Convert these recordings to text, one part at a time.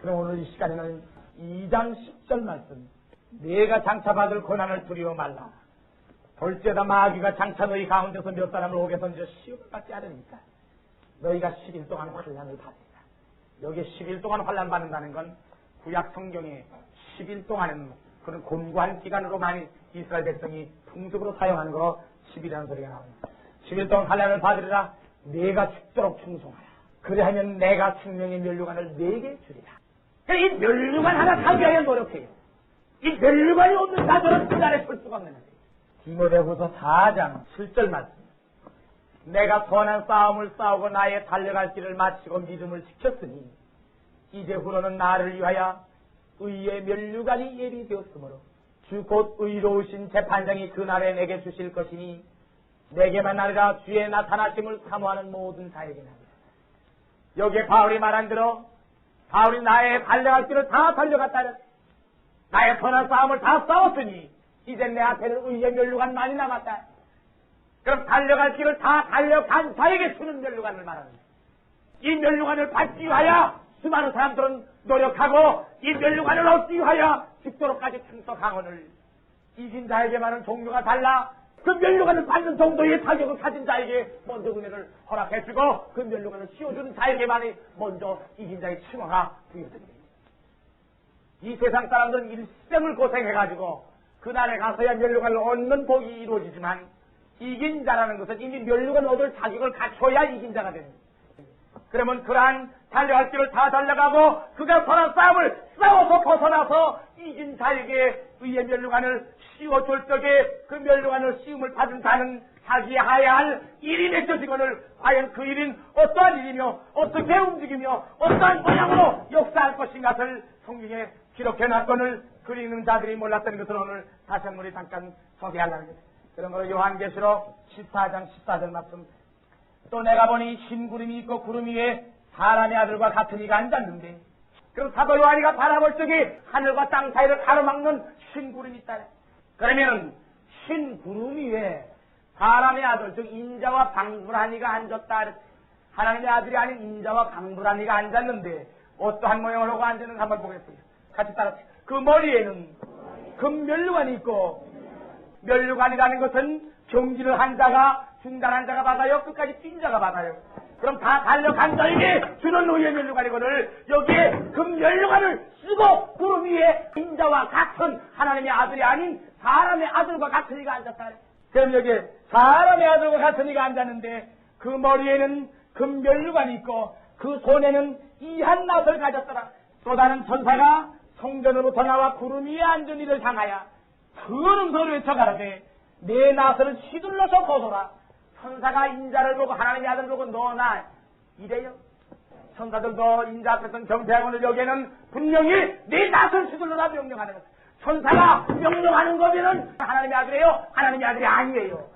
그럼 오늘 이 시간에는 2장 10절 말씀. 내가 장차받을 고난을 두려워 말라. 볼지어다 마귀가 장차 너희 가운데서 몇 사람을 옥에 던져 시험을 받지 않으니까 너희가 10일 동안 환난을 받으리라. 여기에 10일 동안 환난 받는다는 건 구약 성경에 10일 동안은 그런 곤고한 기간으로 많이 이스라엘 백성이 풍습으로 사용하는 거로 10일이라는 소리가 나옵니다. 10일 동안 환난을 받으리라. 내가 죽도록 충성하라. 그래하면 내가 생명의 면류관을 네게 주리라. 이 면류관 하나 사기 위하여 노력해요. 이 면류관이 없는 자들은 그 날에 설 수가 없는 거예요. 디모데후서 4장 7절 말씀. 내가 선한 싸움을 싸우고 나의 달려갈 길을 마치고 믿음을 지켰으니 이제후로는 나를 위하여 의의 면류관이 예비되었으므로 주 곧 의로우신 재판장이 그날에 내게 주실 것이니 내게만 아니라 주의 나타나심을 사모하는 모든 자에게 나리라. 여기에 바울이 말한 대로 바울이 나의 달려갈 길을 다 달려갔다. 나의 선한 싸움을 다 싸웠으니 이제 내 앞에는 의의 면류관만이 남았다. 그럼 달려갈 길을 다 달려간 자에게 주는 면류관을 말합니다. 이 면류관을 받기 위하여 수많은 사람들은 노력하고 이 면류관을 얻기 위하여 죽도록까지 충성하오늘 이긴 자에게만은 종류가 달라. 그 면류관을 받는 정도의 자격을 가진 자에게 먼저 은혜를 허락해주고 그 면류관을 씌워주는 자에게만이 먼저 이긴 자의 칭호가 부여됩니다. 이 세상 사람들은 일생을 고생해가지고 그날에 가서야 면류관을 얻는 복이 이루어지지만 이긴 자라는 것은 이미 면류관을 얻을 자격을 갖춰야 이긴 자가 됩니다. 그러면 그러한 달려갈 길을 다 달려가고 그가 선한 싸움을 싸워서 벗어나서 이긴 자에게 의의 면류관을 씌워줄 적에 그 면류관을 씌움을 받은 자는 자기 해야 할 일이 맺혀지거늘 과연 그 일은 어떠한 일이며 어떻게 움직이며 어떠한 모양으로 역사할 것인가를 성경에 기록해놨거늘 그리는 자들이 몰랐다는 것을 오늘 다시 한번 우리 잠깐 소개하려는 것입니다. 그런 거로 요한계시록 14장 14절 말씀. 또 내가 보니 흰 구름이 있고 구름 위에 사람의 아들과 같은 이가 앉았는데 그럼 사도 요한이가 바라볼 적에 하늘과 땅 사이를 가로막는 흰 구름이 있다. 그러면은 흰 구름 위에 사람의 아들 즉 인자와 방불한 이가 앉았다. 하나님의 아들이 아닌 인자와 방불한 이가 앉았는데 어떠한 모양을 하고 앉았는가 한번 보겠어요. 같이 따라서 그 머리에는 금면류관이 있고 면류관이라는 것은 경기를 한 자가 중단한 자가 받아요. 끝까지 뛴 자가 받아요. 그럼 다 달려간 자에게 주는 의의 면류관이거늘 여기에 금면류관을 쓰고 구름 위에 인자와 같은 하나님의 아들이 아닌 사람의 아들과 같은 이가 앉았다. 그럼 여기에 사람의 아들과 같은 이가 앉았는데 그 머리에는 금면류관이 있고 그 손에는 이한 낫을 가졌더라. 또 다른 천사가 성전으로부터 나와 구름 위에 앉은 이를 향하여 큰 음성으로 외쳐가라되 내 낫을 휘둘러서 벗어라. 천사가 인자를 보고 하나님의 아들을 보고 너나 이래요. 천사들도 인자 앞에서 경배하고는 여기에는 분명히 내 낫을 휘둘러라 명령하는 것. 천사가 명령하는 거면은 하나님의 아들이에요? 하나님의 아들이 아니에요.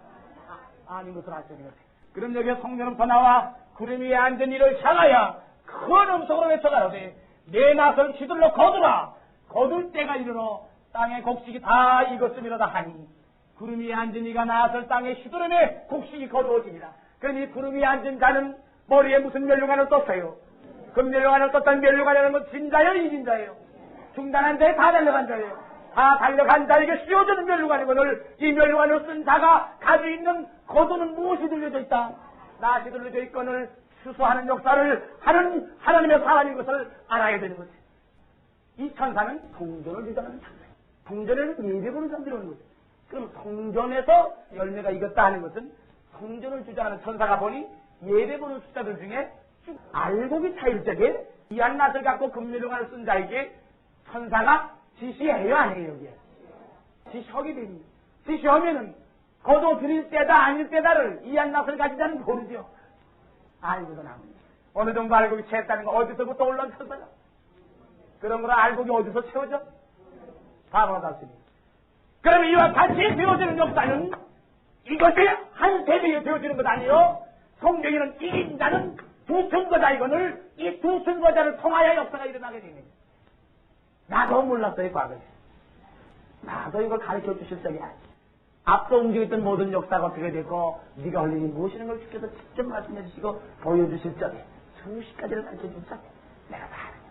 아닌 것을 알 수 있는 것이에요. 그럼 여기에 성전으로부터 나와 구름 위에 앉은 이를 향하여 큰 음성으로 외쳐가라되 내 낫을 휘둘러 거두라. 거둘 때가 이르러 땅의 곡식이 다 익었음이로다 하니 구름 위에 앉은 이가 낫을 땅에 휘두르매 곡식이 거두어집니다. 그럼 이 구름 위에 앉은 자는 머리에 무슨 면류관을 떴어요? 그 면류관을 떴던 면류관이라는 건 진자예요? 이긴 자예요? 중단한 자에 다 달려간 자예요? 다 달려간 자에게 씌워주는 면류관이거늘 이 면류관을 쓴 자가 가지고 있는 거두는 무엇이 들려져 있다? 낫이 들려져 있거늘 수수하는 역사를 하는 하나님의 사람인 것을 알아야 되는 거지. 이 천사는 성전을 주장하는 천사예요. 성전에는 예배보는 사람들이 오는 거죠. 그럼 성전에서 열매가 익었다 하는 것은 성전을 주장하는 천사가 보니 예배보는 숫자들 중에 쭉 알곡이 차일 적에 이한 낫을 갖고 금면류관을 쓴 자에게 천사가 지시해요 안 해요? 여기에 지시하게 됩니다. 지시하면은 거둬 드릴 때다 아닐 때다를 이한 낫을 가진 자는 모르죠. 알고도 나옵니다. 어느 정도 알곡이 채했다는 거 어디서부터 올라온 천사가? 그런 걸 알곡이 어디서 채워져? 바로 다스립니다. 그럼 이와 같이 되어지는 역사는 이것이 한 세대에 되어지는 것 아니요? 성경에는 이긴 자는 두 증거자 이거를 이 두 증거자를 통하여 역사가 일어나게 됩니다. 나도 몰랐어요 과거에. 나도 이걸 가르쳐 주실 적이 아니지. 앞서 움직였던 모든 역사가 어떻게 되고 네가 할 일이 무엇이라는 걸 주께서 직접 말씀해 주시고 보여주실 적에 수십 가지를 가르쳐 줄 적에 내가 다 알아요.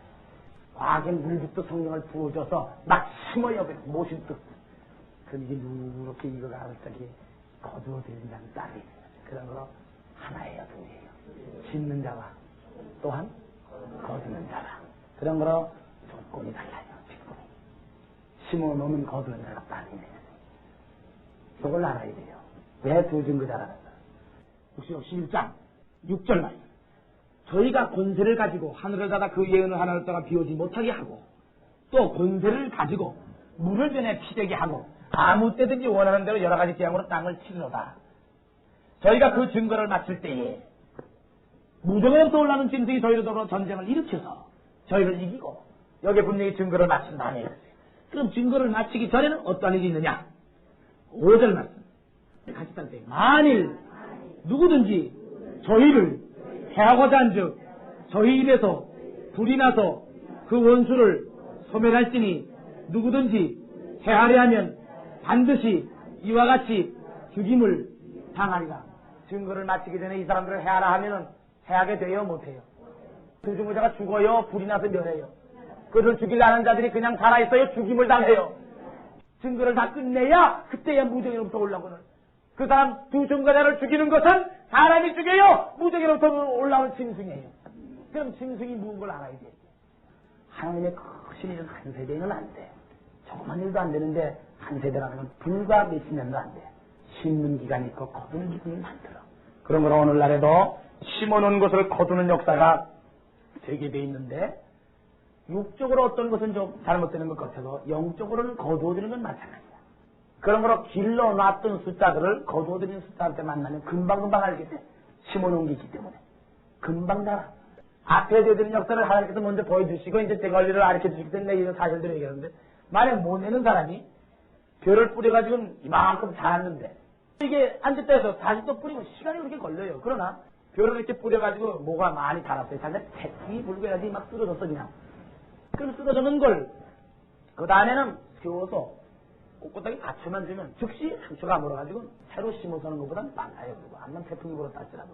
과하게 물붓도 성령을 부어줘서 막 심어요. 모신 뜻. 그럼 이게 누렇게 익어가는 떡이 거두어들인다는 딸이 그런 거로 하나예요, 둘이에요. 심는 자와 또한 거두는 자와 그런 거로 조건이 달라요. 조건이. 심어놓으면 거두는 자가 딸이네. 이걸 알아야 돼요. 왜 두 증거자라는 거야? 역시 11장 6절 말씀. 저희가 권세를 가지고 하늘을 닫아 그 예언을 하나를 떠가 비오지 못하게 하고 또 권세를 가지고 물을 변해 피되게 하고 아무 때든지 원하는 대로 여러 가지 재앙으로 땅을 치르노다. 저희가 그 증거를 마칠 때에 무정에부터 올라오는 짐승이 저희로 전쟁을 일으켜서 저희를 이기고 여기에 분명히 증거를 마친 다음에 그럼 증거를 마치기 전에는 어떠한 일이 있느냐? 5절 말씀. 같이 따르세요. 만일 누구든지 저희를 해하고자 한즉 저희 입에서 불이 나서 그 원수를 소멸할지니 누구든지 해하려 하면 반드시 이와 같이 죽임을 당하리라. 증거를 마치기 전에 이 사람들을 해하라 하면은 해하게 돼요, 못해요? 두 증거자가 죽어요, 불이 나서 멸해요. 그를 죽이려는 자들이 그냥 살아있어요, 죽임을 당해요. 증거를 다 끝내야 그때야 무정으로부터 올라오는. 그 사람 두 증거자를 죽이는 것은 사람이 죽여요, 무정으로부터 올라오는 짐승이에요. 그럼 짐승이 무슨 걸 알아야 돼? 하나님의 크신 일은 한 세대는 안 돼. 조그만 일도 안 되는데 한 세대라는 건 불과 몇십 년도 안 돼. 심는 기간이 있고 거두는 기간이 많더라. 그런 걸 오늘날에도 심어놓은 것을 거두는 역사가 되게 돼 있는데 육적으로 어떤 것은 좀 잘못되는 것 같아도 영적으로는 거두어들이는 건 마찬가지야. 그런 거로 길러놨던 숫자들을 거두어들이는 숫자한테 만나면 금방금방 알게 돼. 심어놓은 게 있기 때문에. 금방 알아. 앞에 되는 역사를 하나님께서 먼저 보여주시고 이제 제 권리를 가르쳐주시기 때문에 이런 사실들을 얘기하는데 만약 못 내는 사람이 벼를 뿌려가지고 이만큼 자랐는데 이게 앉았다 해서 다시 또 뿌리고 시간이 그렇게 걸려요. 그러나 벼를 이렇게 뿌려가지고 뭐가 많이 자랐어요. 자기가 태풍이 불고 해야지 막 쓰러졌어 그냥. 그럼 쓰러졌는 걸 그 다음에는 세워서 꼿꼿하게 받쳐만 주면 즉시 상처가 물어가지고 새로 심어서 하는 것보다는 빨라요. 그리고 암만 태풍이 불었다 할지라도.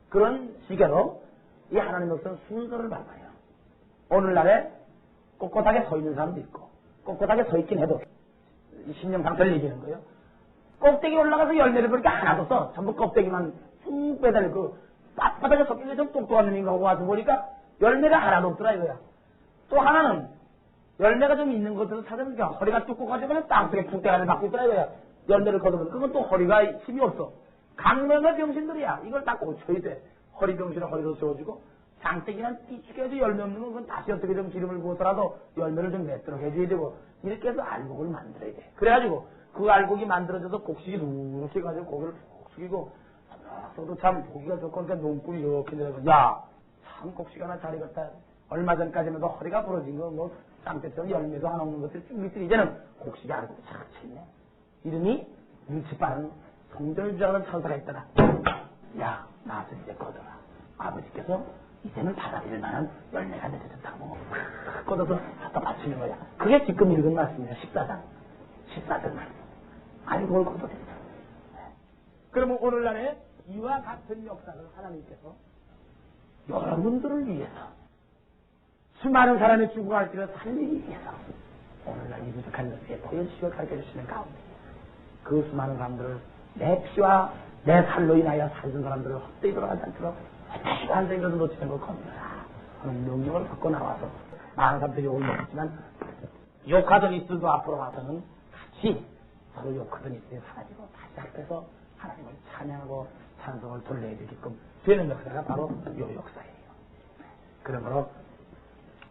그런 시계로 이 하나님 역사는 순서를 밟아요. 오늘날에 꼿꼿하게 서 있는 사람도 있고 꼿꼿하게 서 있긴 해도 신령 상태를 얘기하는 거예요. 꼭대기 올라가서 열매를 보니까 하나도 써. 전부 껍데기만 쑥 빼달고 빳빳하게 섞이는 좀 똑똑한 놈인가 하고 와서 보니까 열매가 하나도 없더라 이거야. 또 하나는 열매가 좀 있는 것들을 찾아보니까 허리가 뚜껑가지고는 땅속에 푹대가를 받고 있더라 이거야. 열매를 거두면 그건 또 허리가 힘이 없어. 강명의 병신들이야. 이걸 다 고쳐야 돼. 허리 병신을 허리로 세워주고 장대기는 띠죽게 해서 열매 없는 건 그건 다시 어떻게 좀 기름을 부어서라도 열매를 좀 맺도록 해줘야 되고 이렇게 해서 알곡을 만들어야 돼. 그래가지고 그 알곡이 만들어져서 곡식이 누렇게 가지고 고기를 푹 숙이고 저도 참 고기가 좋고 그러니까 농꾼이 이렇게 내려가 야참 곡식 하나 잘 익었다. 얼마 전까지는 그 허리가 부러진 거 뭐 쌍대처럼 열매도 하나 없는 것들이 쭉 밑에 이제는 곡식이 알곡이 잘 쳤네. 이름이 눈치 빠른 성전주자라는 천사가 있더라. 야 나와서 이제 거둬라. 아버지께서 이제는 받아들일 만한 열매가 맺어졌다고 걷어서 갖다 바치는 거야. 그게 지금 읽은 말씀이야. 14절 말씀. 아니 그걸 걷어들인다. 그러면 오늘날에 이와 같은 역사를 하나님께서 여러분들을 위해서 수많은 사람이 죽어갈 길을 살리기 위해서 오늘날 이 부족한 것에 보여주시고 가르쳐주시는 가운데 그 수많은 사람들을 내 피와 내 살로 인하여 살던 사람들을 헛되이 돌아가지 않도록 한 생각도 놓치는 걸 겁니다. 하는 명령을 받고 나와서 많은 사람들이 욕을 먹었지만 욕하던 이들도 앞으로 와서는 같이 서로 욕하던 이들이 사라지고 다시 앞에서 하나님을 찬양하고 찬송을 돌려야 되게끔 되는 역사가 바로 이 역사예요. 그러므로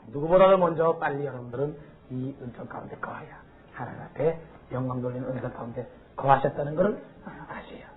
누구보다도 먼저 빨리 여러분들은 이 은총 가운데 거하여 하나님 앞에 영광 돌리는 은총 가운데 거하셨다는 것을 아셔요.